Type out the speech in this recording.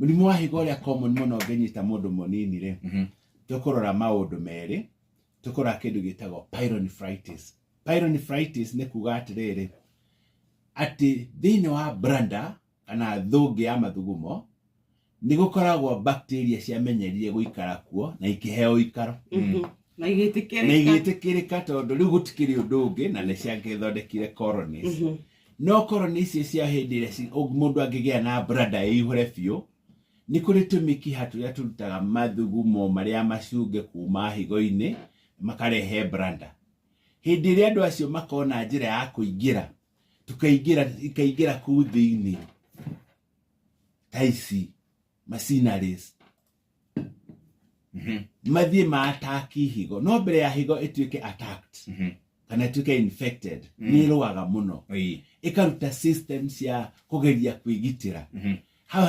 Mũrimũ wa higo ũrĩa common mũno ũngĩnyita mũndũ mũnini rĩ, tũkũrora maũndũ merĩ. Tũkũrora kĩndũ gĩtagwo pyelonephritis. Pyelonephritis nĩ kuuga atĩrĩrĩ, atĩ thĩinĩ wa bladder kana thũngĩ ya mathugumo nĩ gũkoragwo bacteria ciamenyerire gũikara kuo na ikĩheo ikaro. Na igĩtĩkĩrĩka tondũ rĩu gũtikĩrĩ ũndũ ũngĩ na nĩ ciagĩthondekire colonies. No colonies icio cia hĩndĩ ĩrĩa mũndũ angĩgĩa na bladder ĩihũre biũ, nĩ kũrĩ tũmĩkiha tũrĩa tũrutaga mathugumo marĩa macunge kuma higo-inĩ makarehe bladder. Hĩndĩ ĩrĩa andũ acio makona njĩra ya kũingĩra, ikaingĩra kũu thĩinĩ ta ici machineries, mathiĩ ma-ataki higo. No mbere ya higo ĩtuĩke attacked kana ĩtuĩke infected, nĩ ĩrũaga mũno, ĩkaruta system cia kũgeria kwĩgitĩra.